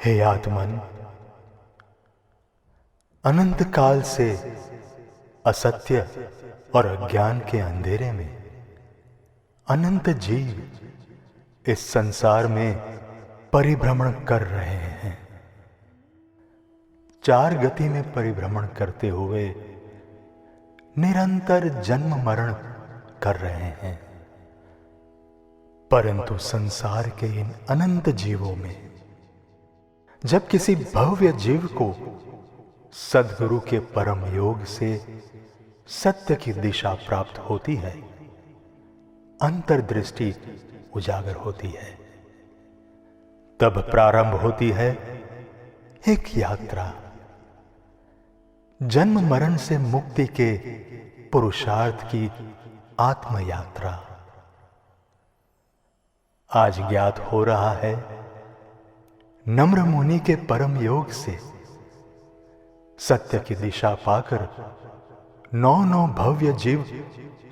हे आत्मन, अनंत काल से असत्य और अज्ञान के अंधेरे में अनंत जीव इस संसार में परिभ्रमण कर रहे हैं। चार गति में परिभ्रमण करते हुए निरंतर जन्म मरण कर रहे हैं। परंतु संसार के इन अनंत जीवों में जब किसी भव्य जीव को सद्गुरु के परम योग से सत्य की दिशा प्राप्त होती है, अंतर्दृष्टि उजागर होती है, तब प्रारंभ होती है एक यात्रा, जन्म मरण से मुक्ति के पुरुषार्थ की आत्म यात्रा। आज ज्ञात हो रहा है, नम्र मुनि के परम योग से सत्य की दिशा पाकर नौ भव्य जीव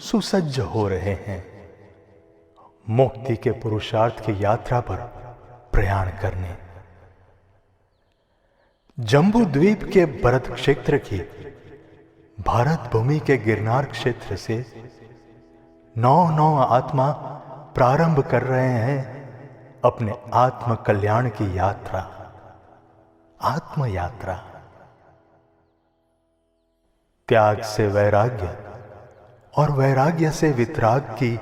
सुसज्ज हो रहे हैं, मुक्ति के पुरुषार्थ की यात्रा पर प्रयाण करने। जम्बू द्वीप के भरत क्षेत्र की भारत भूमि के गिरनार क्षेत्र से नौ आत्मा प्रारंभ कर रहे हैं अपने आत्म कल्याण की यात्रा, आत्म यात्रा। त्याग से वैराग्य और वैराग्य से वितराग की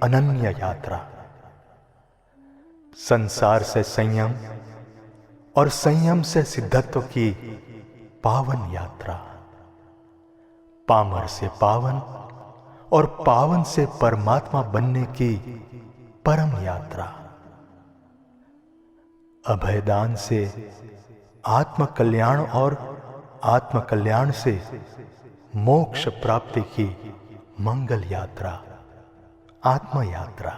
अनन्य यात्रा, संसार से संयम और संयम से सिद्धत्व की पावन यात्रा, पामर से पावन और पावन से परमात्मा बनने की परम यात्रा, अभयदान से आत्म कल्याण और आत्म कल्याण से मोक्ष प्राप्ति की मंगल यात्रा, आत्म यात्रा।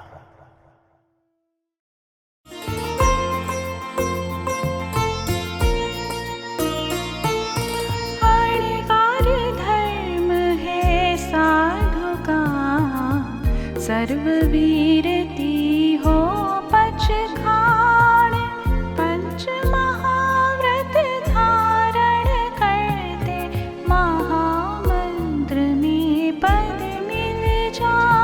सर्ववीरती हो पचखाण, पंच महाव्रत धारण करते, महामंत्र में पद मिल जाए।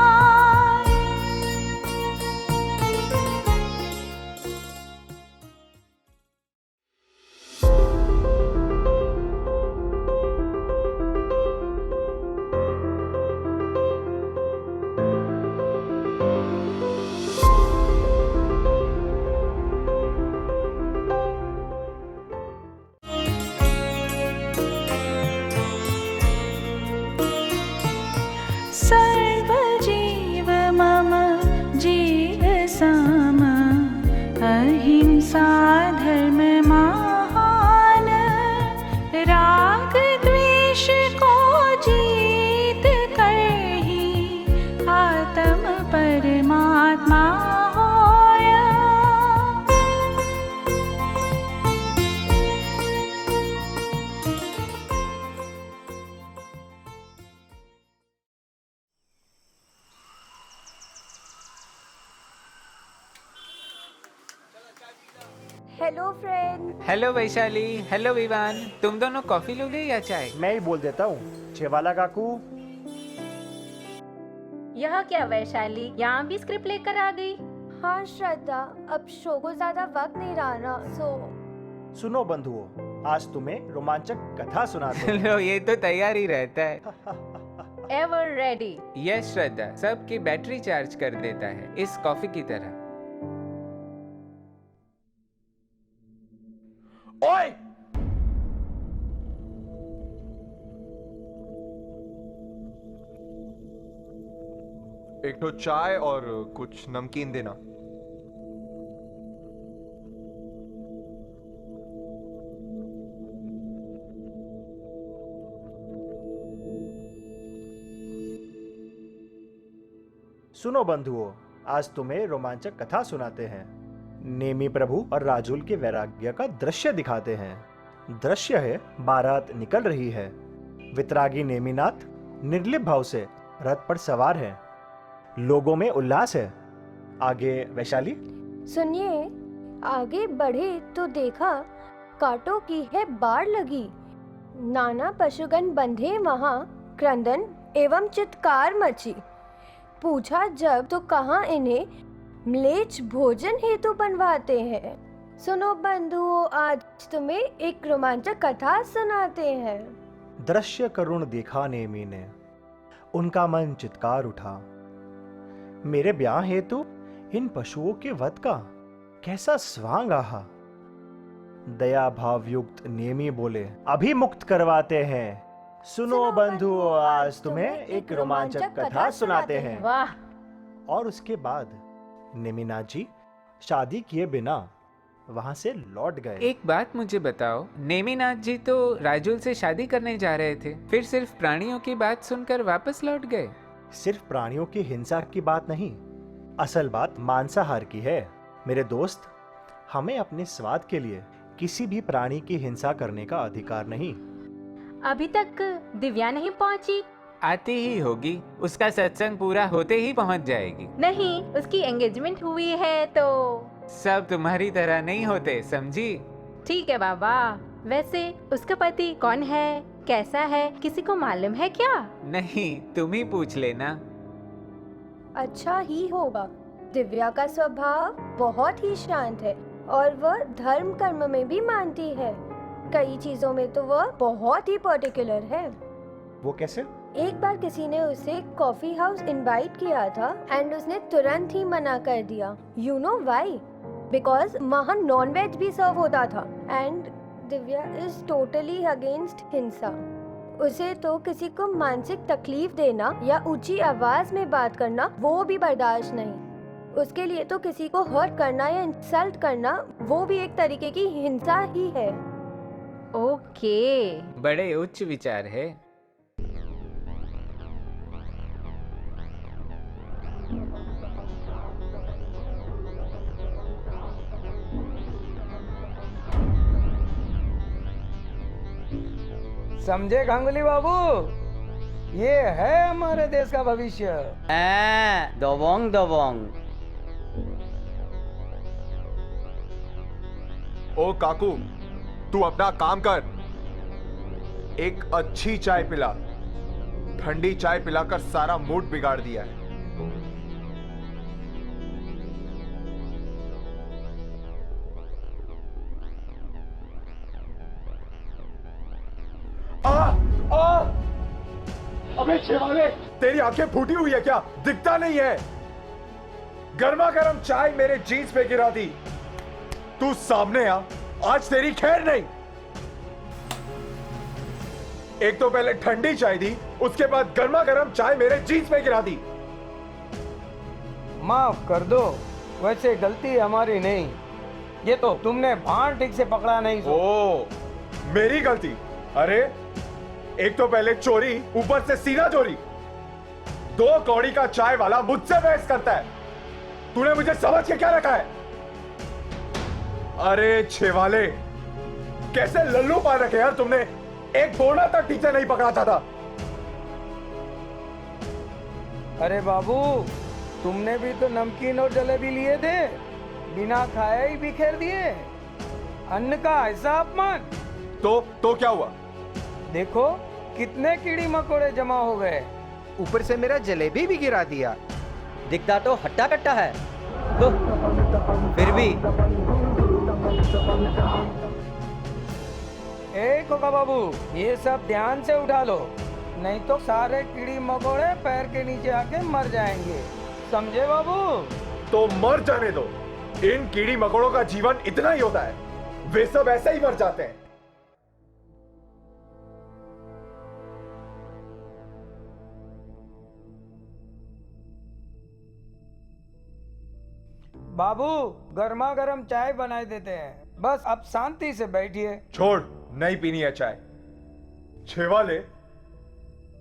सर्वजीव मम जीव सम, अहिंसा धर्म महान, राग द्वेष को जीत कर ही आत्म परमात्मा होया। Hello friend. Hello Vaishali, hello Vivaan. तुम दोनों कॉफी लोगे या चाय? मैं ही बोल देता हूँ, छेवाला काकू। यह क्या वैशाली, यहाँ भी स्क्रिप्ट लेकर आ गई? हाँ श्रद्धा, अब शो को ज्यादा वक्त नहीं रहा ना, सुनो बंधुओं, आज तुम्हें रोमांचक कथा सुनाते हैं। लो, ये तो तैयार ही रहता है। Ever ready. यस श्रद्धा, सबकी बैटरी चार्ज कर देता है, इस कॉफी की तरह। ओए! एक तो चाय और कुछ नमकीन देना। सुनो बंधुओं, आज तुम्हें रोमांचक कथा सुनाते हैं। नेमी प्रभु और राजुल के वैराग्य का दृश्य दिखाते हैं। दृश्य है, बारात निकल रही है। वितरागी नेमीनाथ निर्लिप्त भाव से रथ पर सवार है। लोगों में उल्लास है। आगे वैशाली। सुनिए, आगे बढ़े तो देखा कांटों की है बाढ़ लगी। नाना पशुगण बंधे वहाँ, क्रंदन एवं चित्कार मची। पूछा जब तो कहाँ इन्हें म्लेच्छ भोजन हेतु बनवाते हैं। सुनो बंधुओं, आज तुम्हें एक रोमांचक कथा सुनाते हैं। दृश्य करुण देखा नेमी ने, उनका मन चित्कार उठा। मेरे ब्याह हेतु इन पशुओं के वध का कैसा स्वांग आहा। दया भाव युक्त नेमी बोले, अभी मुक्त करवाते हैं। सुनो बंधुओं, आज तुम्हें एक रोमांचक कथा सुनाते हैं। वाह, और उसके बाद नेमिनाथ जी शादी किए बिना वहां से लौट गए। एक बात मुझे बताओ, नेमिनाथ जी तो राजुल से शादी करने जा रहे थे, फिर सिर्फ प्राणियों की बात सुनकर वापस लौट गए। सिर्फ प्राणियों की हिंसा की बात नहीं, असल बात मांसाहार की है। मेरे दोस्त, हमें अपने स्वाद के लिए किसी भी प्राणी की हिंसा करने का अधिकार नहीं। अभी तक दिव्या नहीं पहुंची? आती ही होगी, उसका सत्संग पूरा होते ही पहुंच जाएगी। नहीं, उसकी एंगेजमेंट हुई है तो। सब तुम्हारी तरह नहीं होते, समझी? ठीक है बाबा। वैसे उसका पति कौन है, कैसा है, किसी को मालूम है क्या? नहीं, तुम ही पूछ लेना। अच्छा ही होगा। दिव्या का स्वभाव बहुत ही शांत है और वह धर्म कर्म में भी मानती है। कई चीजों में तो वह बहुत ही पर्टिकुलर है। वो कैसे? एक बार किसी ने उसे कॉफी हाउस इनवाइट किया था एंड उसने तुरंत ही मना कर दिया। You know why? बिकॉज वहाँ नॉन वेज भी सर्व होता था and Divya is totally against हिंसा। उसे तो किसी को मानसिक तकलीफ देना या ऊंची आवाज में बात करना वो भी बर्दाश्त नहीं। उसके लिए तो किसी को हर्ट करना या इंसल्ट करना वो भी एक तरीके की हिंसा ही है। ओके। बड़े उच्च विचार है। समझे गांगुली बाबू, ये है हमारे देश का भविष्य। दबोंग दबोंग। ओ काकू, तू अपना काम कर। एक अच्छी चाय पिला। ठंडी चाय पिलाकर सारा मूड बिगाड़ दिया है। अबे छेवाले, तेरी आंखें फूटी हुई है क्या? दिखता नहीं है? गर्मा गर्म चाय मेरे जीन्स पे गिरा दी। तू सामने आ, आज तेरी खैर नहीं। एक तो पहले ठंडी चाय दी, उसके बाद गर्मा गर्म चाय मेरे जीन्स पे गिरा दी। माफ कर दो, वैसे गलती हमारी नहीं, ये तो तुमने भान ठीक से पकड़ा नहीं। ओ, मेरी गलती? अरे एक तो पहले चोरी, ऊपर से सीना चोरी। 2 कौड़ी का चाय वाला मुझसे बहस करता है। तूने मुझे समझ के क्या रखा है? अरे छेवाले, कैसे लल्लू पा रखे यार तुमने। एक बोना तक टीचर नहीं पकड़ाता था। अरे बाबू, तुमने भी तो नमकीन और जलेबी लिए थे, बिना खाए ही बिखेर दिए। अन्न का ऐसा अपमान। तो क्या हुआ? देखो कितने कीड़ी मकोड़े जमा हो गए। ऊपर से मेरा जलेबी भी गिरा दिया। दिखता तो हट्टा कट्टा है, तो फिर भी। ए खोका बाबू, ये सब ध्यान से उठा लो, नहीं तो सारे कीड़ी मकोड़े पैर के नीचे आके मर जाएंगे। समझे बाबू? तो मर जाने दो। इन कीड़ी मकोड़ों का जीवन इतना ही होता है, वे सब ऐसे ही मर जाते हैं। बाबू, गर्मा गर्म चाय बनाए देते हैं, बस अब शांति से बैठिए। छोड़, नहीं पीनी है चाय। छेवाले,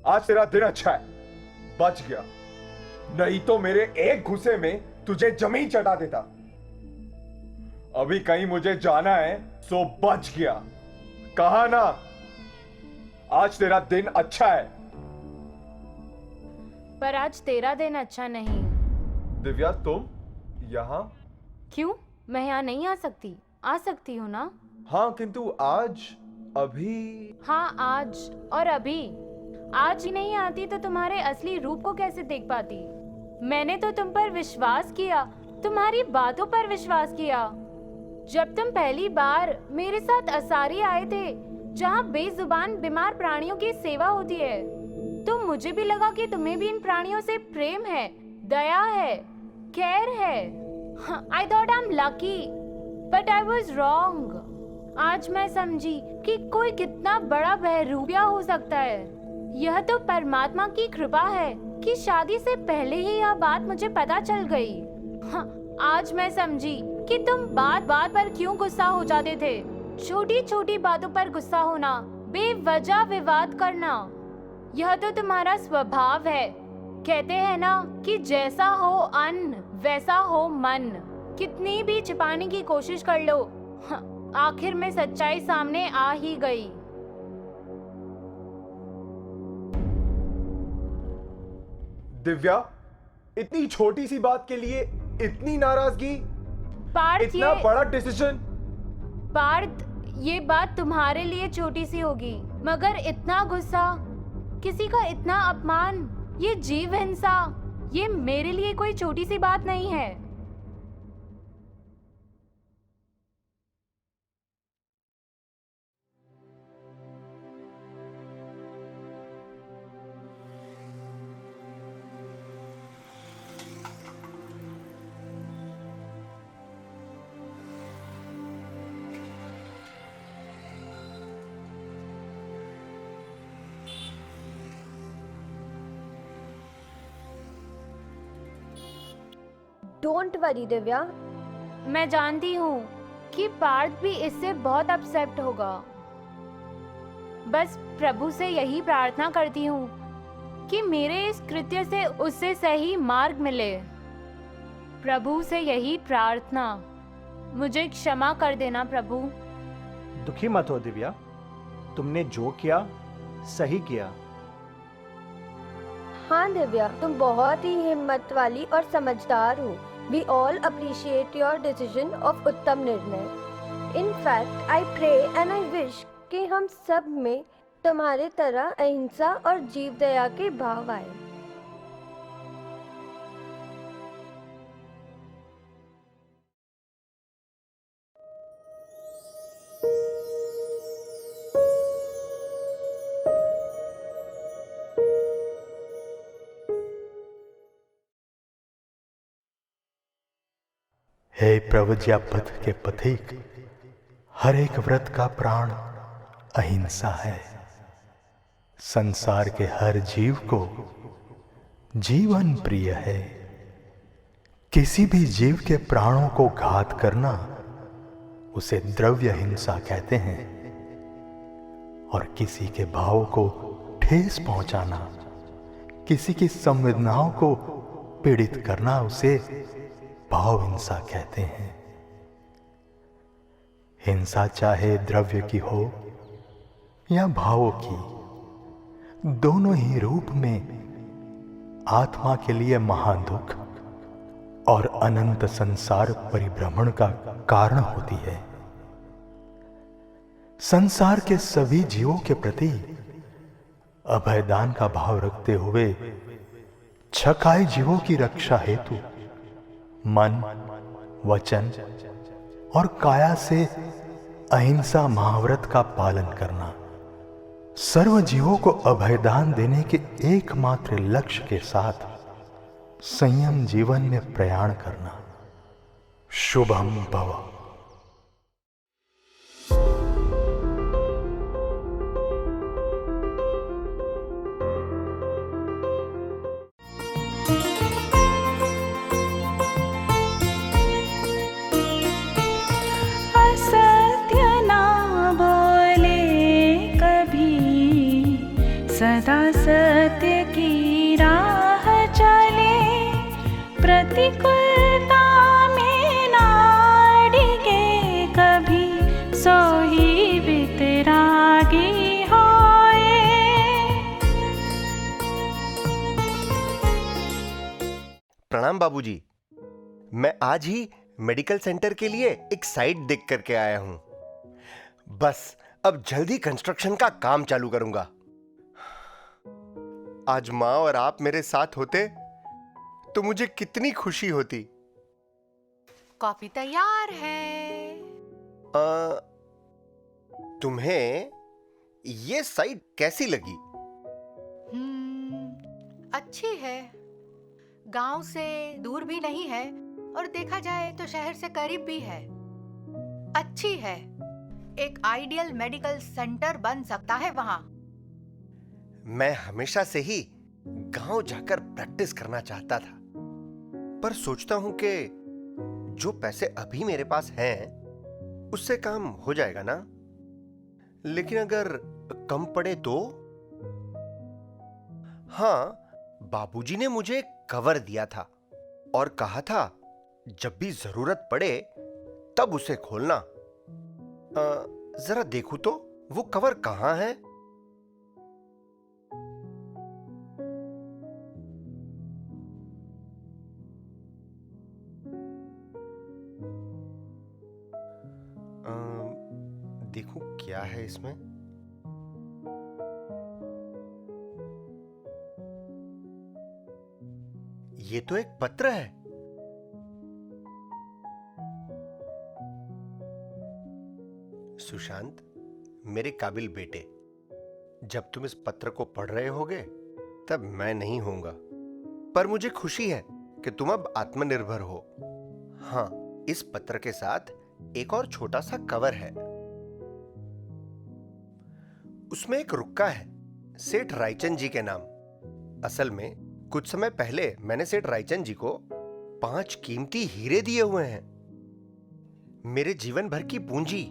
आज तेरा दिन अच्छा है, बच गया। नहीं तो मेरे एक घुसे में तुझे जमीन चटा देता। अभी कहीं मुझे जाना है, सो बच गया। कहा ना, आज तेरा दिन अच्छा है। पर आज तेरा दिन अच्छा नहीं। दिव्या, तुम यहाँ? क्यों? मैं यहाँ नहीं आ सकती? आ सकती हूँ ना? हाँ, किंतु आज, अभी। हाँ, आज और अभी। आज ही नहीं आती तो तुम्हारे असली रूप को कैसे देख पाती? मैंने तो तुम पर विश्वास किया, तुम्हारी बातों पर विश्वास किया। जब तुम पहली बार मेरे साथ असारी आए थे, जहाँ बेजुबान बीमार प्राणियों की सेवा होती है, तो मुझे भी लगा कि तुम्हें भी इन प्राणियों से प्रेम है, दया है, केयर है। I thought I'm lucky, but I was wrong. आज मैं समझी कि कोई कितना बड़ा बहरूपिया हो सकता है। यह तो परमात्मा की कृपा है कि शादी से पहले ही यह बात मुझे पता चल गई। आज मैं समझी कि तुम बात बात पर क्यों गुस्सा हो जाते थे। छोटी छोटी बातों पर गुस्सा होना, बेवजह विवाद करना, यह तो तुम्हारा स्वभाव है। कहते हैं ना कि जैसा हो अन्न वैसा हो मन। कितनी भी छिपाने की कोशिश कर लो, आखिर में सच्चाई सामने आ ही गई। दिव्या, इतनी छोटी सी बात के लिए इतनी नाराजगी, इतना बड़ा डिसीजन। पार्थ, ये बात तुम्हारे लिए छोटी सी होगी, मगर इतना गुस्सा, किसी का इतना अपमान, ये जीव हिंसा, ये मेरे लिए कोई छोटी सी बात नहीं है। Don't worry Divya. मैं जानती हूँ कि पार्थ भी इससे बहुत अपसेट होगा। बस प्रभु से यही प्रार्थना करती हूँ कि मेरे इस कृत्य से उससे सही मार्ग मिले। प्रभु से यही प्रार्थना। मुझे क्षमा कर देना प्रभु। दुखी मत हो दिव्या, तुमने जो किया सही किया। हाँ दिव्या, तुम बहुत ही हिम्मत वाली और समझदार हो। We all appreciate your decision of उत्तम निर्णय। In fact, I pray and I wish कि हम सब में तुम्हारे तरह अहिंसा और जीव दया के भाव आए। हे प्रवज्या पथ के पथिक, हर एक व्रत का प्राण अहिंसा है। संसार के हर जीव को जीवन प्रिय है। किसी भी जीव के प्राणों को घात करना उसे द्रव्य हिंसा कहते हैं, और किसी के भाव को ठेस पहुंचाना, किसी की संवेदनाओं को पीड़ित करना उसे भाव हिंसा कहते हैं। हिंसा चाहे द्रव्य की हो या भावों की, दोनों ही रूप में आत्मा के लिए महादुख और अनंत संसार परिभ्रमण का कारण होती है। संसार के सभी जीवों के प्रति अभयदान का भाव रखते हुए छकाए जीवों की रक्षा हेतु मन, वचन और काया से अहिंसा महाव्रत का पालन करना, सर्व जीवों को अभयदान देने के एकमात्र लक्ष्य के साथ संयम जीवन में प्रयाण करना। शुभम भव। सदा सत्य की राह चले, प्रतिकूलता में ना डिगे कभी, सो ही वितरागी होए। प्रणाम बाबूजी, मैं आज ही मेडिकल सेंटर के लिए एक साइट देख करके आया हूं। बस अब जल्दी कंस्ट्रक्शन का काम चालू करूंगा। आज माँ और आप मेरे साथ होते तो मुझे कितनी खुशी होती। कॉफी तैयार है। तुम्हें ये साइट कैसी लगी? अच्छी है। गांव से दूर भी नहीं है और देखा जाए तो शहर से करीब भी है। अच्छी है। एक आइडियल मेडिकल सेंटर बन सकता है वहां। मैं हमेशा से ही गांव जाकर प्रैक्टिस करना चाहता था, पर सोचता हूं कि जो पैसे अभी मेरे पास हैं उससे काम हो जाएगा ना। लेकिन अगर कम पड़े तो? हाँ, बाबूजी ने मुझे एक कवर दिया था और कहा था जब भी जरूरत पड़े तब उसे खोलना। जरा देखूं तो वो कवर कहां है? देखूं क्या है इसमें। ये तो एक पत्र है। सुशांत, मेरे काबिल बेटे, जब तुम इस पत्र को पढ़ रहे होगे तब मैं नहीं होऊंगा, पर मुझे खुशी है कि तुम अब आत्मनिर्भर हो। हाँ, इस पत्र के साथ एक और छोटा सा कवर है। उसमें एक रुक्का है, सेठ रायचंद जी के नाम। असल में कुछ समय पहले मैंने सेठ रायचंद जी को 5 कीमती हीरे दिए हुए हैं, मेरे जीवन भर की पूंजी।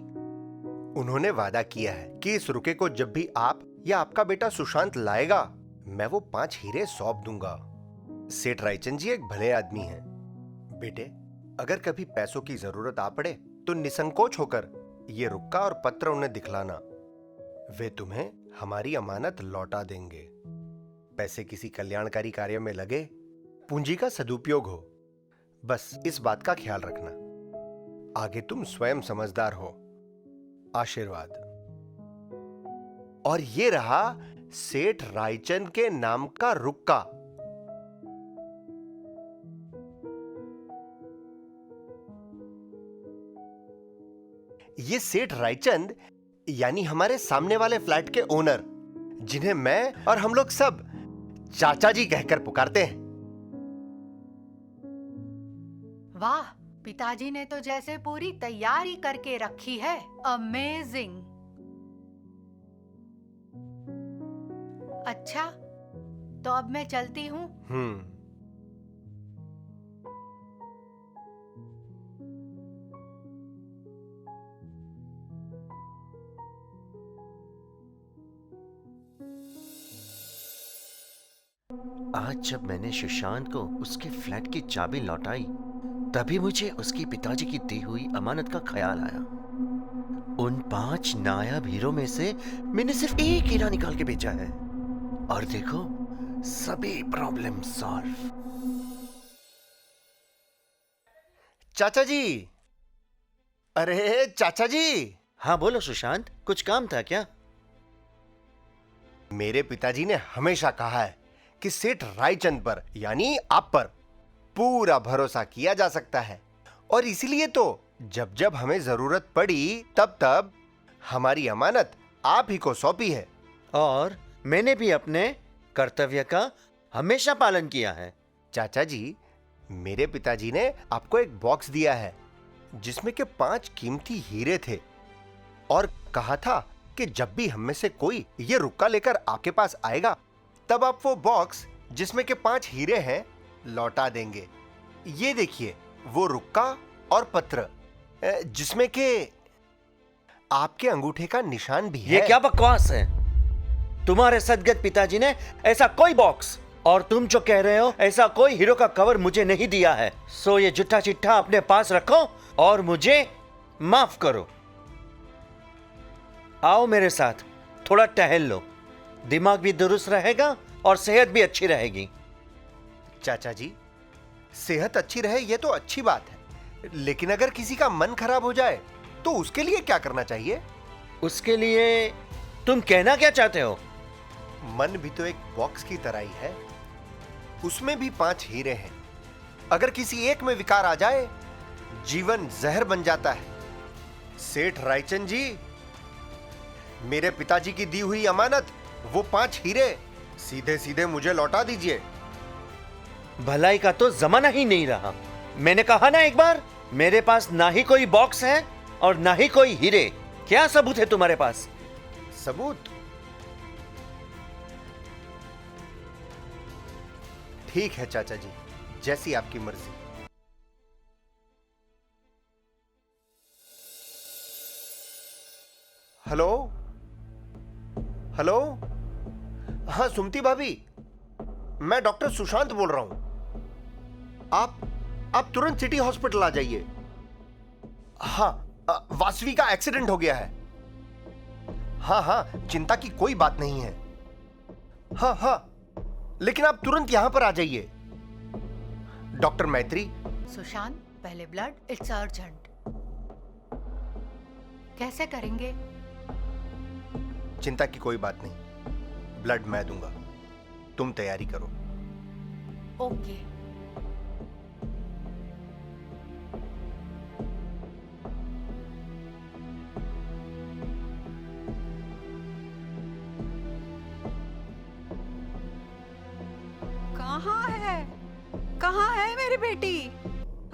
उन्होंने वादा किया है कि इस रुके को जब भी आप या आपका बेटा सुशांत लाएगा, मैं वो 5 हीरे सौंप दूंगा। सेठ रायचंद जी एक भले आदमी हैं। बेटे, अगर कभी पैसों की जरूरत आ पड़े तो निसंकोच होकर ये रुक्का और पत्र उन्हें दिखलाना। वे तुम्हें हमारी अमानत लौटा देंगे। पैसे किसी कल्याणकारी कार्य में लगे, पूंजी का सदुपयोग हो। बस इस बात का ख्याल रखना। आगे तुम स्वयं समझदार हो। आशीर्वाद। और ये रहा सेठ रायचंद के नाम का रुक्का। ये सेठ रायचंद यानी हमारे सामने वाले फ्लैट के ओनर, जिन्हें मैं और हम लोग सब चाचा जी कहकर पुकारते हैं। वाह, पिताजी ने तो जैसे पूरी तैयारी करके रखी है। अमेजिंग। अच्छा, तो अब मैं चलती हूँ। आज जब मैंने सुशांत को उसके फ्लैट की चाबी लौटाई, तभी मुझे उसके पिताजी की दी हुई अमानत का ख्याल आया। उन 5 नायाब हीरों में से मैंने सिर्फ एक हीरा निकाल के बेचा है, और देखो सभी प्रॉब्लम सॉल्व। चाचा जी, अरे चाचा जी। हाँ बोलो सुशांत, कुछ काम था क्या? मेरे पिताजी ने हमेशा कहा है कि सेठ रायचंद पर यानी आप पर पूरा भरोसा किया जा सकता है, और इसलिए तो जब जब हमें जरूरत पड़ी तब तब हमारी अमानत आप ही को सौंपी है। और मैंने भी अपने कर्तव्य का हमेशा पालन किया है। चाचा जी, मेरे पिताजी ने आपको एक बॉक्स दिया है जिसमें के 5 कीमती हीरे थे, और कहा था कि जब भी हम में से कोई ये रुक्का लेकर आपके पास आएगा तब आप वो बॉक्स जिसमें के 5 हीरे हैं लौटा देंगे। ये देखिए वो रुक्का और पत्र जिसमें के आपके अंगूठे का निशान भी है। ये क्या बकवास है? तुम्हारे सदगत पिताजी ने ऐसा कोई बॉक्स और तुम जो कह रहे हो ऐसा कोई हीरो का कवर मुझे नहीं दिया है। सो ये झूठा चिट्ठा अपने पास रखो और मुझे माफ करो। आओ मेरे साथ, थोड़ा टहल लो, दिमाग भी दुरुस्त रहेगा और सेहत भी अच्छी रहेगी। चाचा जी, सेहत अच्छी रहे ये तो अच्छी बात है, लेकिन अगर किसी का मन खराब हो जाए तो उसके लिए क्या करना चाहिए? उसके लिए तुम कहना क्या चाहते हो? मन भी तो एक बॉक्स की तरह ही है, उसमें भी 5 हीरे हैं। अगर किसी एक में विकार आ जाए, जीवन जहर बन जाता है। सेठ रायचंद जी, मेरे पिताजी की दी हुई अमानत, वो 5 हीरे सीधे सीधे मुझे लौटा दीजिए। भलाई का तो जमाना ही नहीं रहा। मैंने कहा ना एक बार, मेरे पास ना ही कोई बॉक्स है और ना ही कोई हीरे। क्या सबूत है तुम्हारे पास? सबूत? ठीक है चाचा जी, जैसी आपकी मर्जी। हेलो हेलो, हाँ सुमति भाभी, मैं डॉक्टर सुशांत बोल रहा हूं। आप तुरंत सिटी हॉस्पिटल आ जाइए। हाँ, वासवी का एक्सीडेंट हो गया है। हाँ हाँ, चिंता की कोई बात नहीं है। हाँ हाँ, लेकिन आप तुरंत यहां पर आ जाइए। डॉक्टर मैत्री। सुशांत, पहले ब्लड, इट्स अर्जेंट। कैसे करेंगे? चिंता की कोई बात नहीं, ब्लड मैं दूंगा, तुम तैयारी करो। ओके। कहाँ है मेरी बेटी?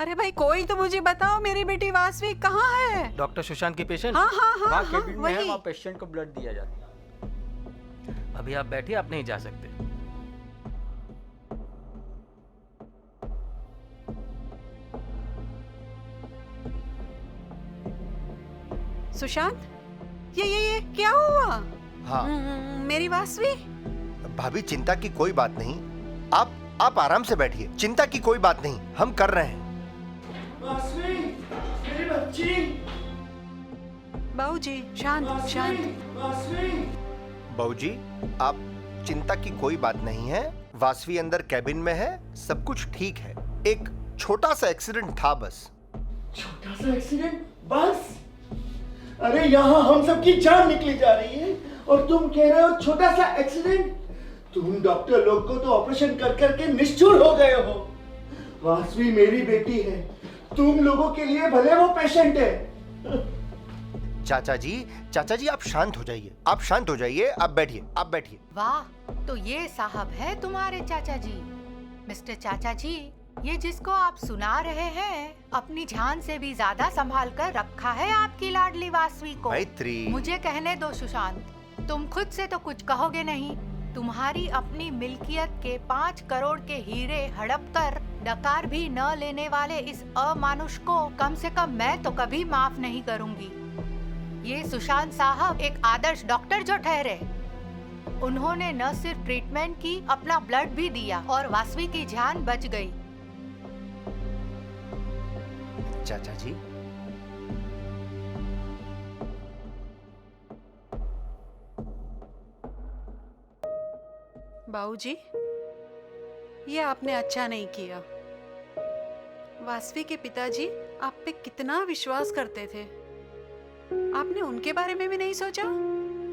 अरे भाई कोई तो मुझे बताओ, मेरी बेटी वासवी कहाँ है? डॉक्टर सुशांत की पेशेंट? हाँ हाँ हाँ, वहाँ हाँ, केबिन में है, वही। वहाँ पेशेंट को ब्लड दिया जाता है। अभी आप बैठिए, आप नहीं जा सकते। सुशांत, ये क्या हुआ? हाँ मेरी वासवी? भाभी, चिंता की कोई बात नहीं, आप आराम से बैठिए। चिंता की कोई बात नहीं, हम कर रहे हैं। वासवी, मेरी बच्ची। बाबूजी, शांत शांत। वासवी। बाबूजी, आप चिंता की कोई बात नहीं है। वासवी अंदर कैबिन में है, सब कुछ ठीक है। एक छोटा सा एक्सीडेंट था बस। छोटा सा एक्सीडेंट बस? अरे यहाँ हम सबकी जान निकली जा रही है और तुम कह रहे हो छोटा सा एक्सीडेंट? तुम डॉक्टर लोग को तो ऑपरेशन कर करके निष्ठुर हो गए हो। वासवी मेरी बेटी है, तुम लोगों के लिए भले वो पेशेंट है। चाचा जी आप शांत हो जाइए, आप शांत हो जाइए, आप बैठिए। वाह, तो ये साहब है तुम्हारे चाचा जी। मिस्टर चाचा जी, ये जिसको आप सुना रहे हैं, अपनी जान से भी ज्यादा संभाल कर रखा है आपकी लाडली वासवी को। मैत्री। मुझे कहने दो सुशांत, तुम खुद से तो कुछ कहोगे नहीं। तुम्हारी अपनी मिल्कियत के 5 करोड़ के हीरे हड़प कर डकार भी न लेने वाले इस अमानुष को कम से कम मैं तो कभी माफ नहीं करूंगी। ये सुशांत साहब एक आदर्श डॉक्टर जो ठहरे, उन्होंने न सिर्फ ट्रीटमेंट की, अपना ब्लड भी दिया और वासवी की जान बच गई। चाचा जी, बाबूजी, ये आपने अच्छा नहीं किया। वासवी के पिताजी आप पे कितना विश्वास करते थे, आपने उनके बारे में भी नहीं सोचा।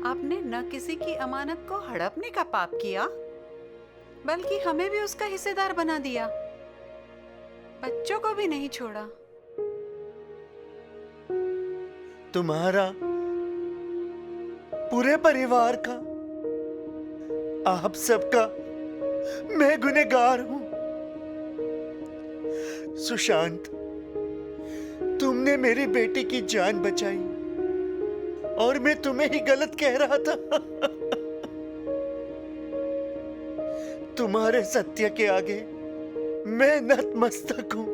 आपने न किसी की अमानत को हड़पने का पाप किया, बल्कि हमें भी उसका हिस्सेदार बना दिया। बच्चों को भी नहीं छोड़ा। तुम्हारा, पूरे परिवार का, आप सबका मैं गुनहगार हूं। सुशांत, तुमने मेरी बेटी की जान बचाई और मैं तुम्हें ही गलत कह रहा था। तुम्हारे सत्य के आगे मैं नतमस्तक हूं।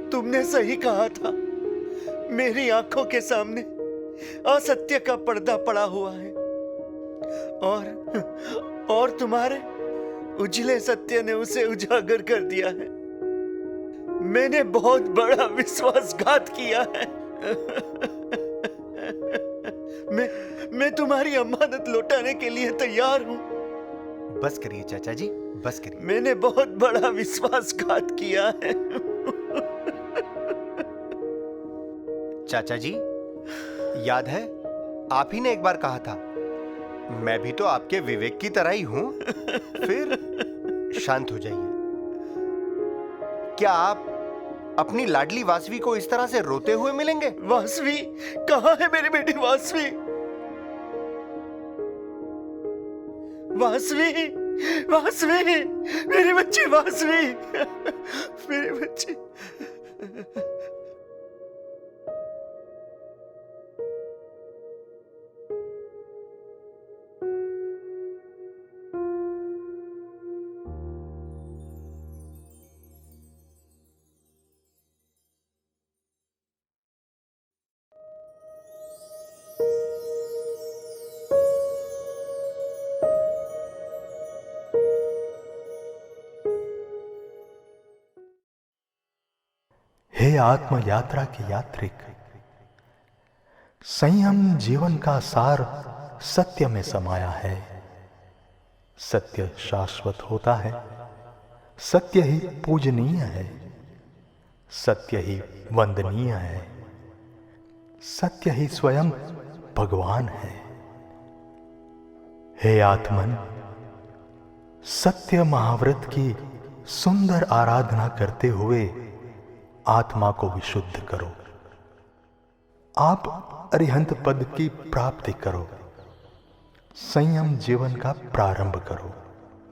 तुमने सही कहा था, मेरी आंखों के सामने असत्य का पर्दा पड़ा हुआ है और तुम्हारे उजले सत्य ने उसे उजागर कर दिया है। मैंने बहुत बड़ा विश्वासघात किया है। मैं तुम्हारी अमानत लौटाने के लिए तैयार हूं। बस करिए चाचा जी, बस करिए। मैंने बहुत बड़ा विश्वासघात किया है। चाचा जी, याद है आप ही ने एक बार कहा था मैं भी तो आपके विवेक की तरह ही हूं। फिर शांत हो जाइए। क्या आप अपनी लाडली वासवी को इस तरह से रोते हुए मिलेंगे? वासवी कहाँ है मेरी बेटी वासवी? वासवी, वासवी, मेरी बच्ची वासवी, मेरी बच्ची। हे आत्म यात्रा के यात्रिक, संयम जीवन का सार सत्य में समाया है। सत्य शाश्वत होता है, सत्य ही पूजनीय है, सत्य ही वंदनीय है, सत्य ही स्वयं भगवान है। हे आत्मन, सत्य महाव्रत की सुंदर आराधना करते हुए आत्मा को विशुद्ध करो। आप अरिहंत पद की प्राप्ति करो, संयम जीवन का प्रारंभ करो।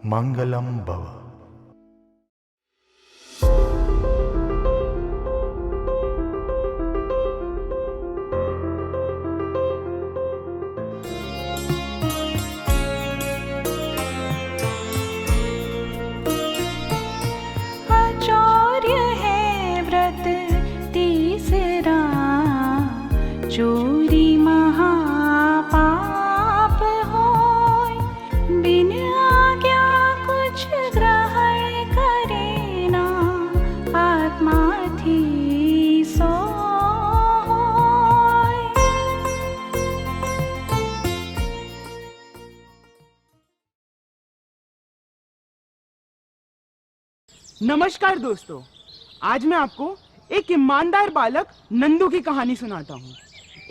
मंगलम भव। चोरी महापाप होय, बिन आज्ञा कुछ ग्रहण करे ना, आत्मा थी सो होय। नमस्कार दोस्तों, आज मैं आपको एक ईमानदार बालक नंदू की कहानी सुनाता हूँ।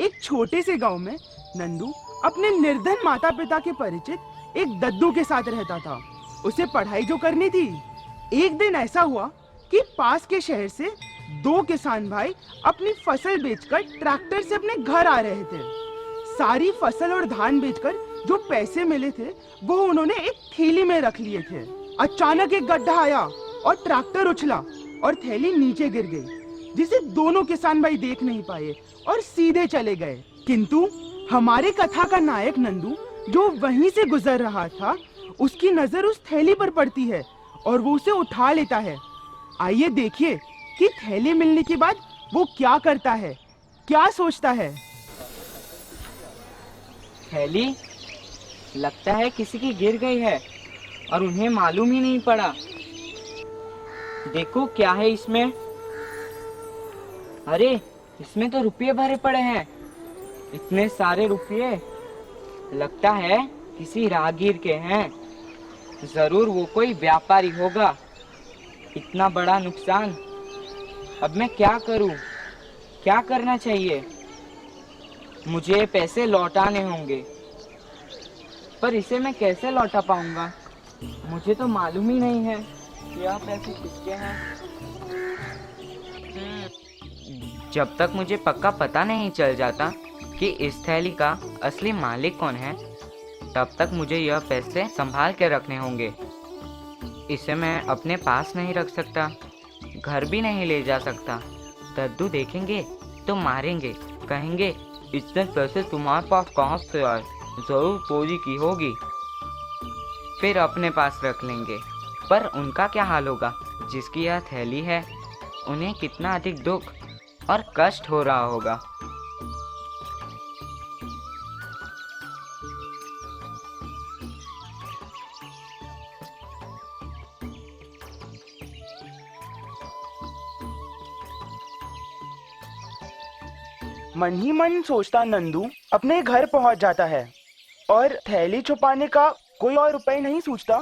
एक छोटे से गांव में नंदू अपने निर्धन माता पिता के परिचित एक दद्दू के साथ रहता था। उसे पढ़ाई जो करनी थी। एक दिन ऐसा हुआ कि पास के शहर से दो किसान भाई अपनी फसल बेचकर ट्रैक्टर से अपने घर आ रहे थे। सारी फसल और धान बेचकर जो पैसे मिले थे वो उन्होंने एक थैली में रख लिए थे। अचानक एक गड्ढा आया और ट्रैक्टर उछला और थैली नीचे गिर गई, जिसे दोनों किसान भाई देख नहीं पाए और सीधे चले गए। किंतु हमारे कथा का नायक नंदू जो वहीं से गुजर रहा था, उसकी नजर उस थैली पर पड़ती है और वो उसे उठा लेता है। आइए देखिए कि थैली मिलने के बाद वो क्या करता है, क्या सोचता है। थैली लगता है किसी की गिर गई है और उन्हें मालूम ही नहीं पड़ा। देखो क्या है इसमें। अरे इसमें तो रुपये भरे पड़े हैं, इतने सारे रुपये। लगता है किसी राहगीर के हैं, जरूर वो कोई व्यापारी होगा। इतना बड़ा नुकसान, अब मैं क्या करूं? क्या करना चाहिए? मुझे पैसे लौटाने होंगे, पर इसे मैं कैसे लौटा पाऊंगा? मुझे तो मालूम ही नहीं है कि यह पैसे किसके हैं। जब तक मुझे पक्का पता नहीं चल जाता कि इस थैली का असली मालिक कौन है, तब तक मुझे यह पैसे संभाल के रखने होंगे। इसे मैं अपने पास नहीं रख सकता, घर भी नहीं ले जा सकता। दद्दू देखेंगे तो मारेंगे, कहेंगे इतने पैसे तुम्हारे पास कहाँ से आए, जरूर चोरी की होगी। फिर अपने पास रख लेंगे। पर उनका क्या हाल होगा जिसकी यह थैली है? उन्हें कितना अधिक दुख और कष्ट हो रहा होगा। मन ही मन सोचता नंदू अपने घर पहुंच जाता है और थैली छुपाने का कोई और उपाय नहीं सोचता,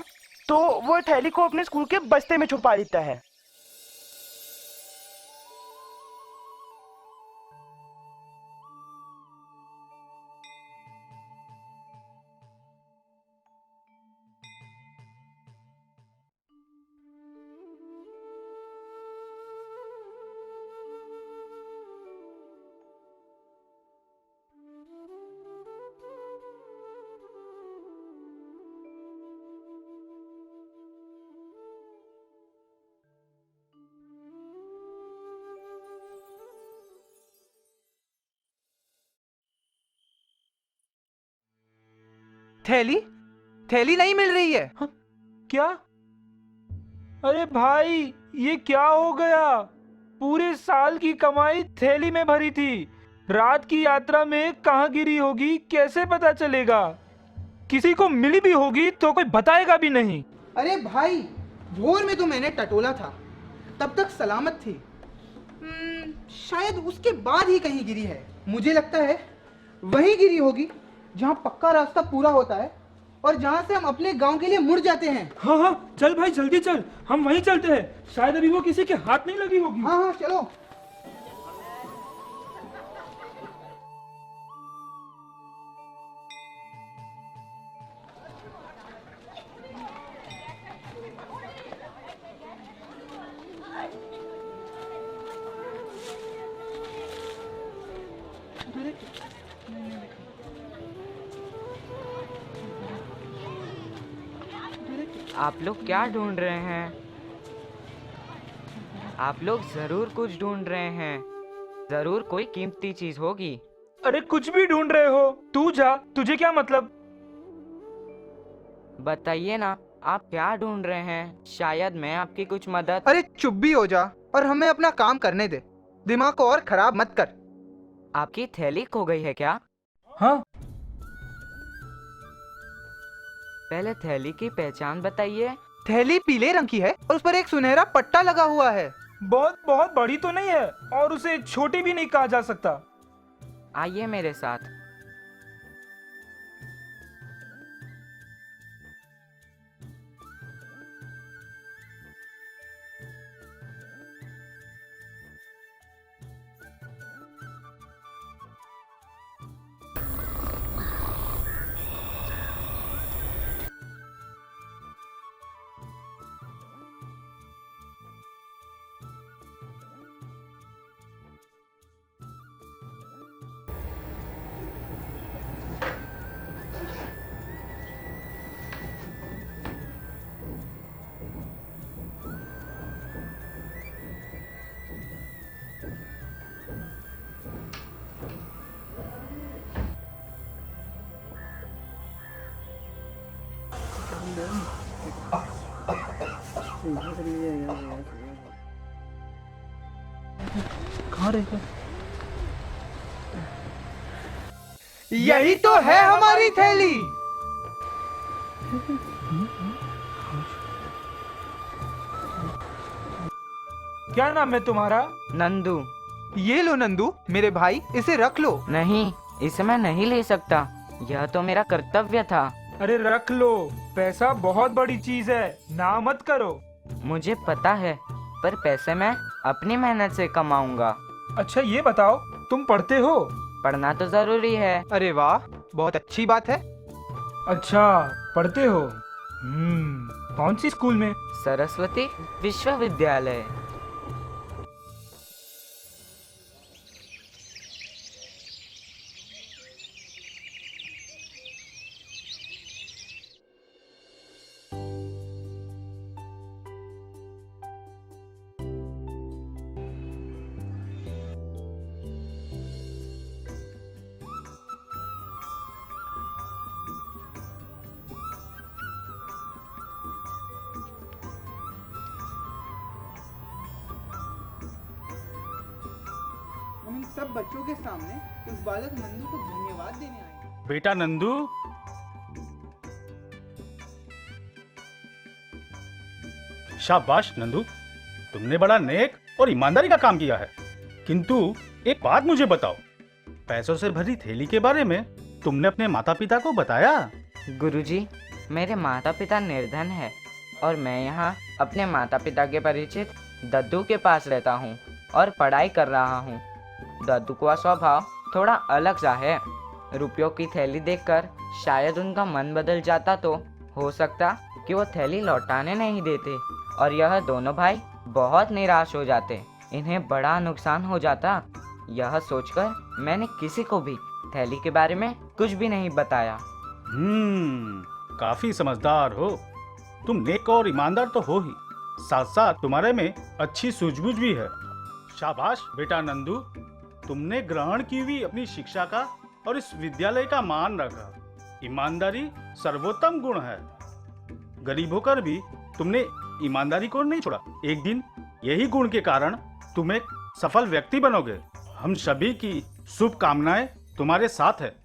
तो वो थैली को अपने स्कूल के बस्ते में छुपा देता है। थैली थैली नहीं मिल रही है। क्या? अरे भाई, ये क्या हो गया? पूरे साल की कमाई थैली में भरी थी, रात की यात्रा में कहाँ गिरी होगी कैसे पता चलेगा? किसी को मिली भी होगी तो कोई बताएगा भी नहीं। अरे भाई, भोर में तो मैंने टटोला था, तब तक सलामत थी। शायद उसके बाद ही कहीं गिरी है। मुझे लगता है वहीं गिरी होगी जहाँ पक्का रास्ता पूरा होता है और जहाँ से हम अपने गांव के लिए मुड़ जाते हैं। हाँ हाँ, चल भाई जल्दी चल, हम वहीं चलते हैं। शायद अभी वो किसी के हाथ नहीं लगी होगी। हाँ हाँ चलो। आप लोग क्या ढूंढ रहे हैं? आप लोग जरूर कुछ ढूंढ रहे हैं, जरूर कोई कीमती चीज होगी। अरे कुछ भी ढूंढ रहे हो, तू जा, तुझे क्या मतलब? बताइए ना, आप क्या ढूंढ रहे हैं? शायद मैं आपकी कुछ मदद। अरे चुप भी हो जा और हमें अपना काम करने दे, दिमाग को और खराब मत कर। आपकी थैली खो गई है क्या? हाँ। पहले थैली की पहचान बताइए। थैली पीले रंग की है और उस पर एक सुनहरा पट्टा लगा हुआ है। बहुत बहुत बड़ी तो नहीं है और उसे छोटी भी नहीं कहा जा सकता। आइए मेरे साथ। कहाँ रहेगा? यही तो है हमारी थैली। क्या नाम है तुम्हारा? नंदू। ये लो नंदू, मेरे भाई, इसे रख लो। नहीं, इसे मैं नहीं ले सकता, यह तो मेरा कर्तव्य था। अरे रख लो, पैसा बहुत बड़ी चीज है, ना मत करो। मुझे पता है, पर पैसे मैं अपनी मेहनत से कमाऊंगा। अच्छा ये बताओ, तुम पढ़ते हो? पढ़ना तो जरूरी है। अरे वाह, बहुत अच्छी बात है। अच्छा पढ़ते हो? कौन सी स्कूल में? सरस्वती विश्वविद्यालय। हम इन सब बच्चों के सामने उस बालक नंदू को धन्यवाद देने आए। बेटा नंदू, शाबाश नंदू, तुमने बड़ा नेक और ईमानदारी का काम किया है। किंतु एक बात मुझे बताओ, पैसों से भरी थैली के बारे में तुमने अपने माता पिता को बताया? गुरुजी, मेरे माता पिता निर्धन है और मैं यहाँ अपने माता पिता के परिचित दद्दू के पास रहता हूँ और पढ़ाई कर रहा हूँ। दद्दू का स्वभाव थोड़ा अलग सा है। रुपयों की थैली देखकर शायद उनका मन बदल जाता तो हो सकता कि वो थैली लौटाने नहीं देते और यह दोनों भाई बहुत निराश हो जाते। इन्हें बड़ा नुकसान हो जाता। यह सोचकर मैंने किसी को भी थैली के बारे में कुछ भी नहीं बताया। काफी समझदार हो तुम, नेक और ईमानदार तो हो ही, साथ साथ तुम्हारे में अच्छी सूझबूझ भी है। शाबाश बेटा नंदू, तुमने ग्रहण की हुई अपनी शिक्षा का और इस विद्यालय का मान रखा। ईमानदारी सर्वोत्तम गुण है। गरीब होकर भी तुमने ईमानदारी को नहीं छोड़ा। एक दिन यही गुण के कारण तुम एक सफल व्यक्ति बनोगे। हम सभी की शुभकामनाएं तुम्हारे साथ है।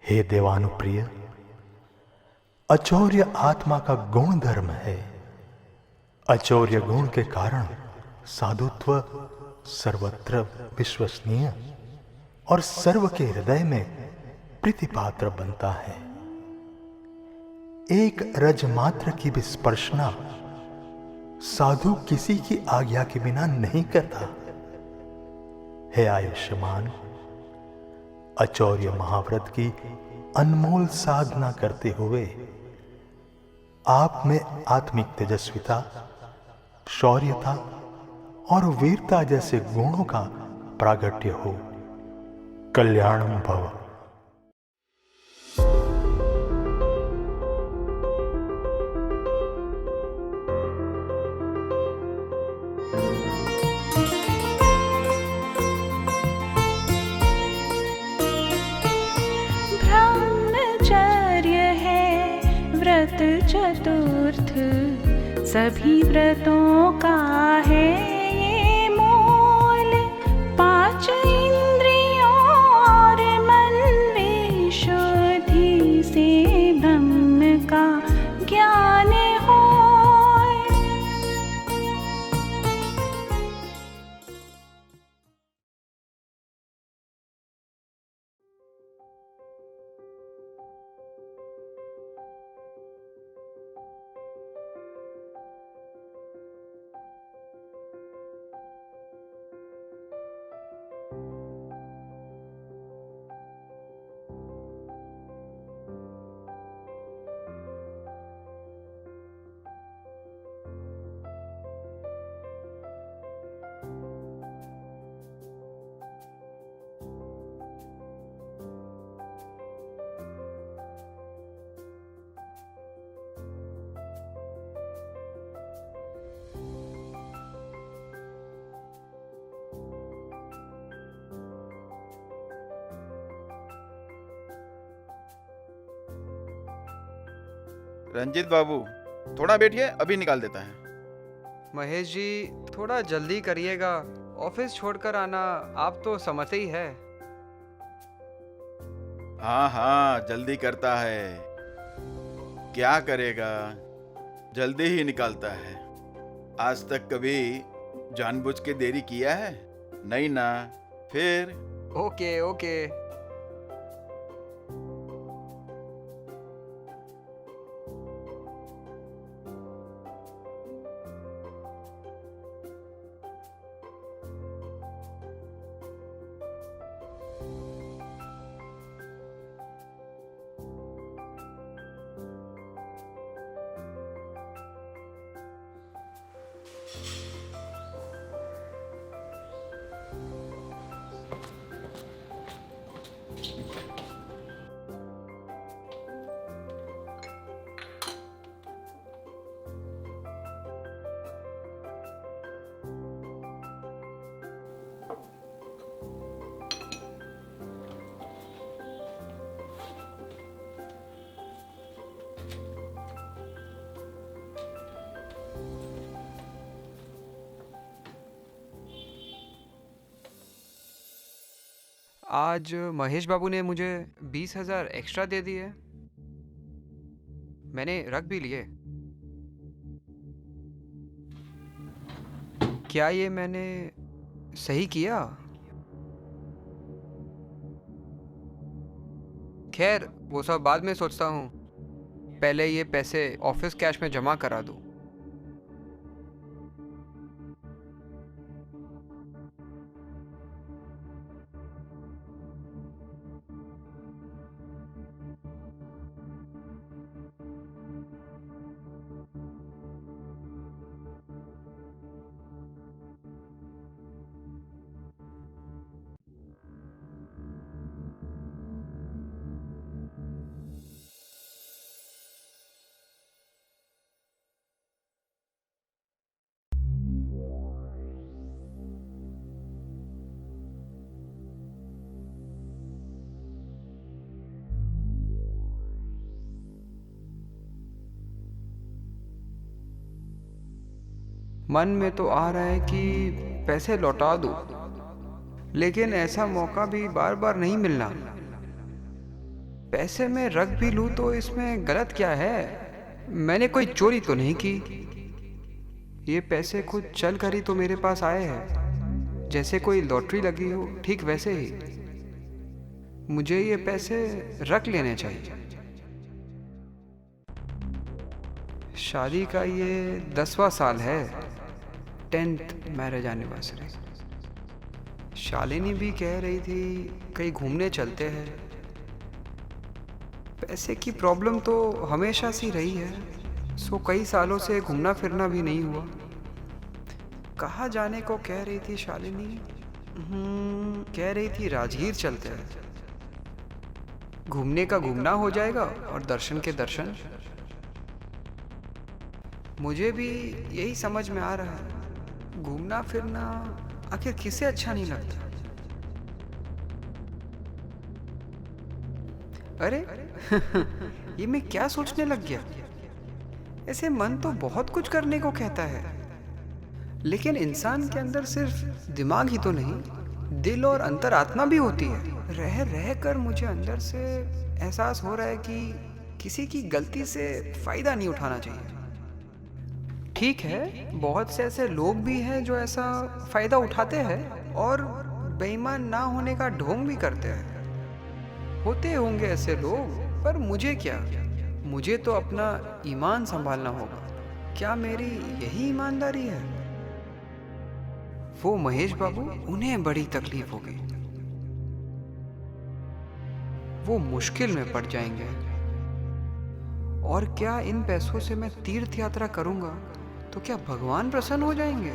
हे देवानुप्रिय, अचौर्य आत्मा का गुण धर्म है। अचौर्य गुण के कारण साधुत्व सर्वत्र विश्वसनीय और सर्व के हृदय में प्रीतिपात्र बनता है। एक रज मात्र की भी स्पर्शना साधु किसी की आज्ञा के बिना नहीं करता। हे आयुष्मान, अचौर्य महाव्रत की अनमोल साधना करते हुए आप में आत्मिक तेजस्विता, शौर्यता और वीरता जैसे गुणों का प्रागट्य हो। कल्याणम भव। ब्रह्मचर्य है व्रत चतुर्थ, सभी व्रतों का है ये मूल। 5 इंद्रियों और मन विशुद्धि से ब्रह्म का ज्ञान हो। रंजीत बाबू, थोड़ा बैठिए, अभी निकाल देता है। महेश जी, थोड़ा जल्दी करिएगा, ऑफिस छोड़कर आना आप तो समझते ही है। हाँ हाँ, जल्दी करता है, क्या करेगा, जल्दी ही निकालता है। आज तक कभी जानबूझ के देरी किया है? नहीं ना? फिर ओके ओके। आज महेश बाबू ने मुझे 20,000 एक्स्ट्रा दे दिए। मैंने रख भी लिए। क्या ये मैंने सही किया? खैर, वो सब बाद में सोचता हूँ। पहले ये पैसे ऑफिस कैश में जमा करा दूँ। मन में तो आ रहा है कि पैसे लौटा दूं, लेकिन ऐसा मौका भी बार बार नहीं मिलना। पैसे मैं रख भी लूं तो इसमें गलत क्या है? मैंने कोई चोरी तो नहीं की। ये पैसे खुद चल कर ही तो मेरे पास आए हैं, जैसे कोई लॉटरी लगी हो, ठीक वैसे ही। मुझे ये पैसे रख लेने चाहिए। शादी का ये 10वां साल है, 10th मैरिज एनिवर्सरी। शालिनी भी कह रही थी कहीं घूमने चलते हैं। पैसे की प्रॉब्लम तो हमेशा से रही है, सो कई सालों से घूमना फिरना भी नहीं हुआ। कहाँ जाने को कह रही थी शालिनी? कह रही थी राजगीर चलते हैं। घूमने का घूमना हो जाएगा और दर्शन के दर्शन। मुझे भी यही समझ में आ रहा है, घूमना फिरना आखिर किसे अच्छा नहीं लगता। अरे ये मैं क्या सोचने लग गया? ऐसे मन तो बहुत कुछ करने को कहता है, लेकिन इंसान के अंदर सिर्फ दिमाग ही तो नहीं, दिल और अंतरात्मा भी होती है। रह रह कर मुझे अंदर से एहसास हो रहा है कि किसी की गलती से फायदा नहीं उठाना चाहिए। ठीक है, बहुत से ऐसे लोग भी हैं जो ऐसा फायदा उठाते हैं और बेईमान ना होने का ढोंग भी करते हैं। होते होंगे ऐसे लोग, पर मुझे क्या? मुझे तो अपना ईमान संभालना होगा। क्या मेरी यही ईमानदारी है? वो महेश बाबू, उन्हें बड़ी तकलीफ होगी। वो मुश्किल में पड़ जाएंगे। और क्या इन पैसों से मैं तीर्थ यात्रा करूंगा तो क्या भगवान प्रसन्न हो जाएंगे?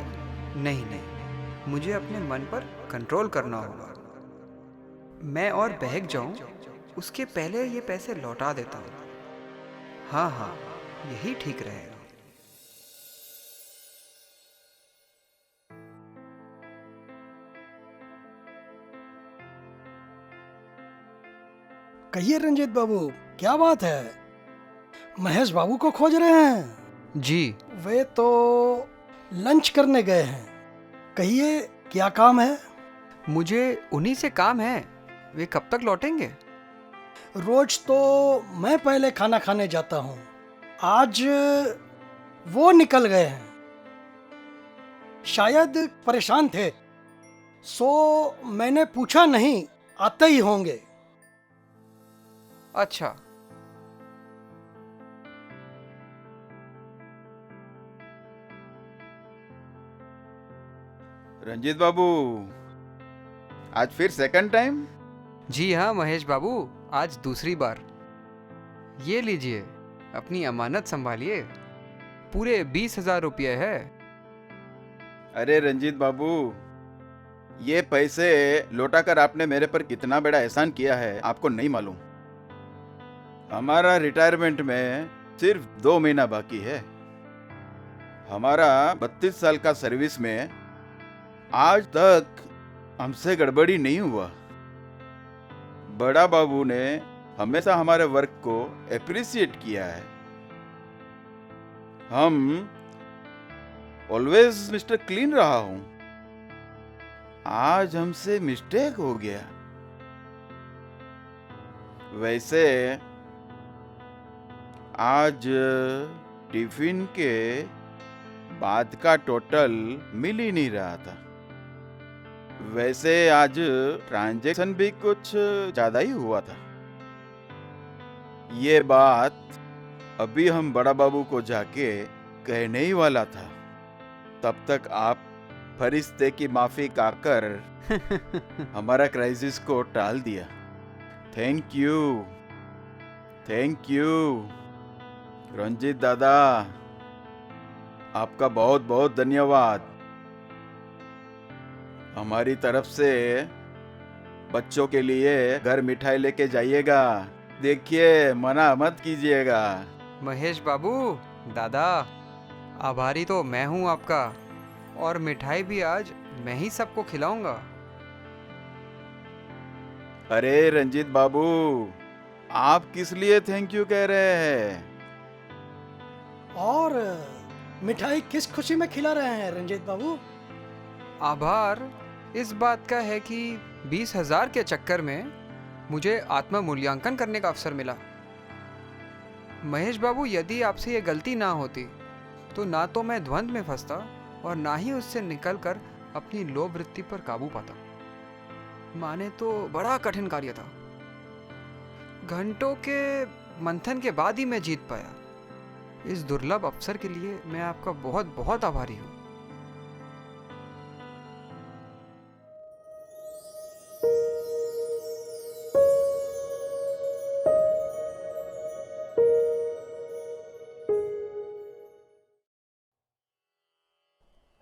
नहीं नहीं, मुझे अपने मन पर कंट्रोल करना होगा। मैं और बहक जाऊं उसके पहले ये पैसे लौटा देता हूं। हाँ हाँ, यही ठीक रहेगा। कहिए रंजीत बाबू, क्या बात है? महेश बाबू को खोज रहे हैं? जी। वे तो लंच करने गए हैं। कहिए क्या काम है? मुझे उन्हीं से काम है। वे कब तक लौटेंगे? रोज तो मैं पहले खाना खाने जाता हूँ, आज वो निकल गए हैं। शायद परेशान थे, सो मैंने पूछा नहीं, आते ही होंगे। अच्छा। रंजीत बाबू, आज फिर सेकंड टाइम? जी हाँ महेश बाबू, आज दूसरी बार। ये लीजिए, अपनी अमानत संभालिए। पूरे 20,000 रुपये है। अरे रंजीत बाबू, ये पैसे लौटाकर आपने मेरे पर कितना बड़ा एहसान किया है आपको नहीं मालूम। हमारा रिटायरमेंट में सिर्फ 2 महीना बाकी है। हमारा 32 साल का सर्विस में आज तक हमसे गड़बड़ी नहीं हुआ। बड़ा बाबू ने हमेशा हमारे वर्क को एप्रिसिएट किया है। हम ऑलवेज मिस्टर क्लीन रहा हूं। आज हमसे मिस्टेक हो गया। वैसे आज टिफिन के बाद का टोटल मिल ही नहीं रहा था। वैसे आज ट्रांजैक्शन भी कुछ ज्यादा ही हुआ था। ये बात अभी हम बड़ा बाबू को जाके कहने ही वाला था, तब तक आप फरिश्ते की माफी खाकर हमारा क्राइसिस को टाल दिया। Thank you, thank you Ranjit दादा, आपका बहुत बहुत धन्यवाद। हमारी तरफ से बच्चों के लिए घर मिठाई लेके जाइएगा। देखिए, मना मत कीजिएगा। महेश बाबू, दादा, आभारी तो मैं हूँ आपका, और मिठाई भी आज मैं ही सबको खिलाऊंगा। अरे रंजीत बाबू, आप किस लिए थैंक यू कह रहे हैं? और मिठाई किस खुशी में खिला रहे हैं रंजीत बाबू? आभार इस बात का है कि 20,000 के चक्कर में मुझे आत्म मूल्यांकन करने का अवसर मिला। महेश बाबू, यदि आपसे ये गलती ना होती तो ना तो मैं द्वंद्व में फंसता और ना ही उससे निकलकर अपनी लोभ वृत्ति पर काबू पाता। माने तो बड़ा कठिन कार्य था। घंटों के मंथन के बाद ही मैं जीत पाया। इस दुर्लभ अवसर के लिए मैं आपका बहुत बहुत आभारी हूँ।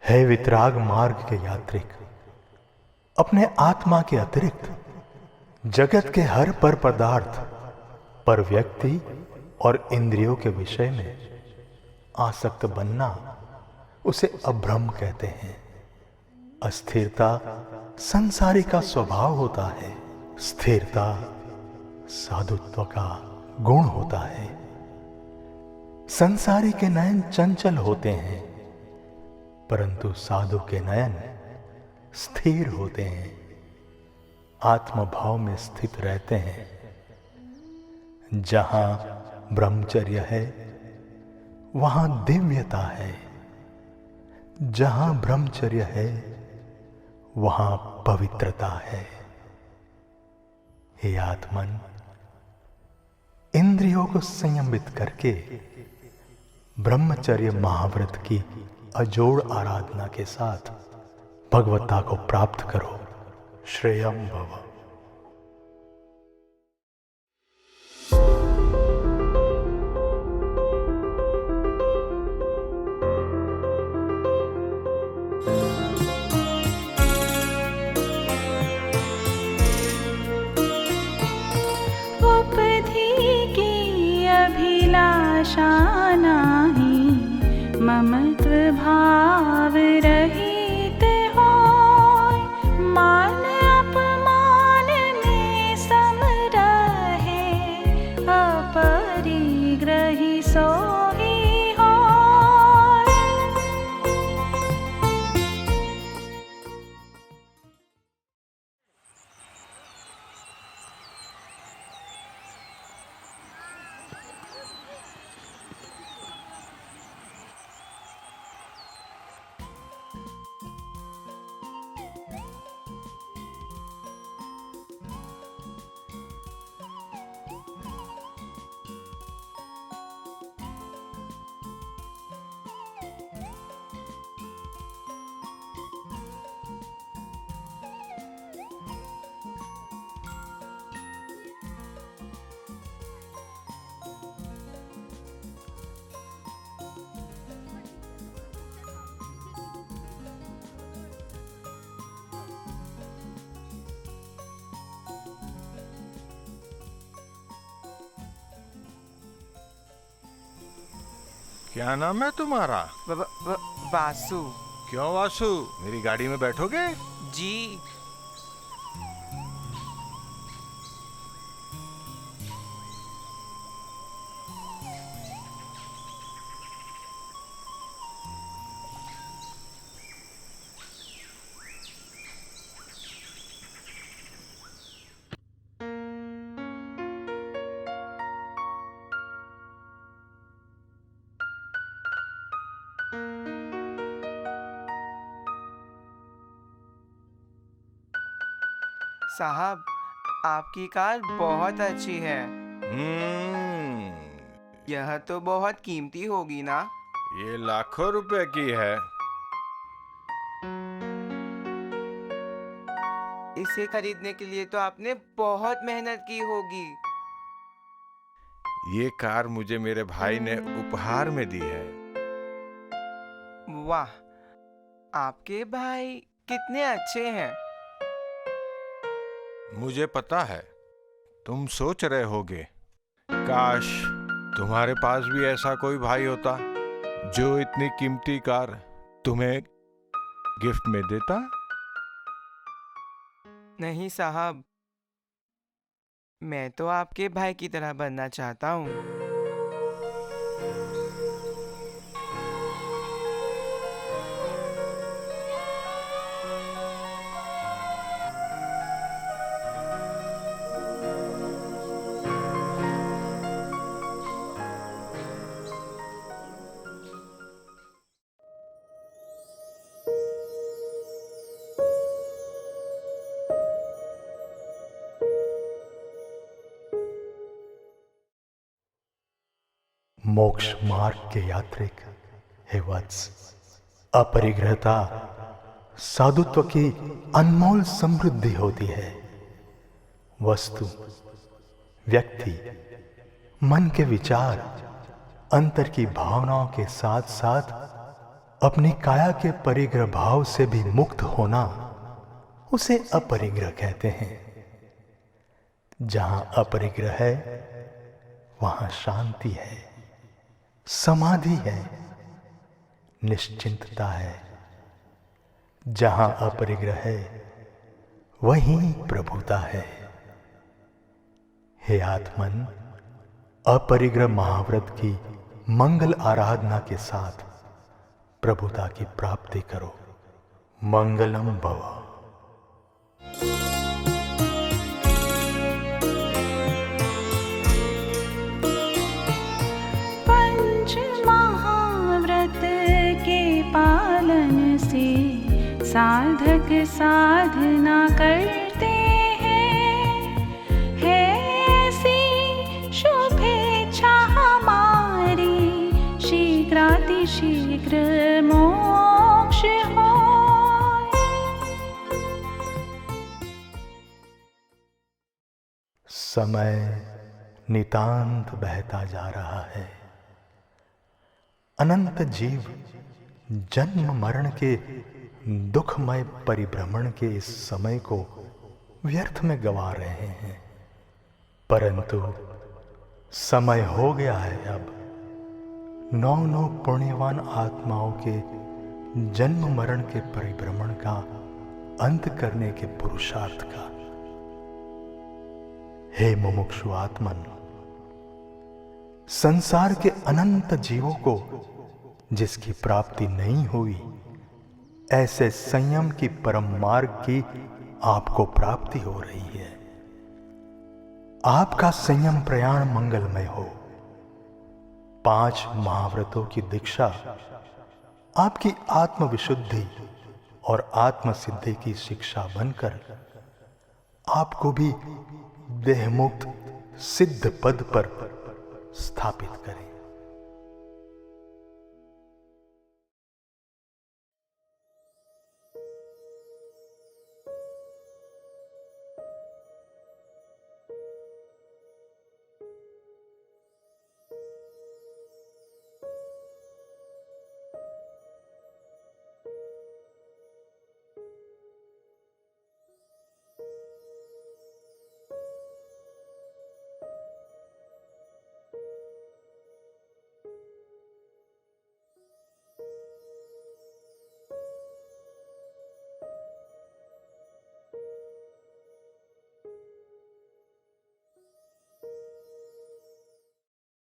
हे वितराग मार्ग के यात्रिक, अपने आत्मा के अतिरिक्त जगत के हर पर पदार्थ, पर व्यक्ति और इंद्रियों के विषय में आसक्त बनना, उसे अभ्रम कहते हैं। अस्थिरता संसारी का स्वभाव होता है, स्थिरता साधुत्व का गुण होता है। संसारी के नयन चंचल होते हैं, परंतु साधु के नयन स्थिर होते हैं, आत्मभाव में स्थित रहते हैं। जहां ब्रह्मचर्य है वहां दिव्यता है, जहां ब्रह्मचर्य है वहां पवित्रता है। हे आत्मन, इंद्रियों को संयमित करके ब्रह्मचर्य महाव्रत की अजोड़ आराधना के साथ भगवत्ता को प्राप्त करो। श्रेयम भव। उपधि की अभिलाषा नाही, ममत्व भाव रहित होय। मान अपमान में सम रहे, अपरिग्रही सोई होय। क्या नाम है तुम्हारा? वासु। क्यों वासु, मेरी गाड़ी में बैठोगे? जी। साहब, आपकी कार बहुत अच्छी है। यह तो बहुत कीमती होगी ना? ये लाखों रुपए की है। इसे खरीदने के लिए तो आपने बहुत मेहनत की होगी। ये कार मुझे मेरे भाई ने उपहार में दी है। वाह, आपके भाई कितने अच्छे हैं। मुझे पता है तुम सोच रहे होगे, काश तुम्हारे पास भी ऐसा कोई भाई होता जो इतनी कीमती कार तुम्हें गिफ्ट में देता। नहीं साहब, मैं तो आपके भाई की तरह बनना चाहता हूँ। मोक्ष मार्ग के यात्रिक, हे वत्स, अपरिग्रहता साधुत्व की अनमोल समृद्धि होती है। वस्तु, व्यक्ति, मन के विचार, अंतर की भावनाओं के साथ साथ अपनी काया के परिग्रह भाव से भी मुक्त होना, उसे अपरिग्रह कहते हैं। जहां अपरिग्रह है वहां शांति है, समाधि है, निश्चिंतता है। जहां अपरिग्रह है वहीं प्रभुता है। हे आत्मन, अपरिग्रह महाव्रत की मंगल आराधना के साथ प्रभुता की प्राप्ति करो। मंगलम भव। पंच महाव्रत के पालन से साधक साधना करते हैं। है ऐसी शुभेच्छा हमारी, शीघ्रातिशीघ्र मोक्ष हो। समय नितांत बहता जा रहा है। अनंत जीव जन्म मरण के दुखमय परिभ्रमण के इस समय को व्यर्थ में गंवा रहे हैं। परंतु समय हो गया है अब 9 पुण्यवान आत्माओं के जन्म मरण के परिभ्रमण का अंत करने के पुरुषार्थ का। हे मुमुक्षु आत्मन, संसार के अनंत जीवों को जिसकी प्राप्ति नहीं हुई, ऐसे संयम की परम मार्ग की आपको प्राप्ति हो रही है। आपका संयम प्रयाण मंगलमय हो। 5 महाव्रतों की दीक्षा आपकी आत्मविशुद्धि और आत्मसिद्धि की शिक्षा बनकर आपको भी देहमुक्त सिद्ध पद पर स्थापित करें।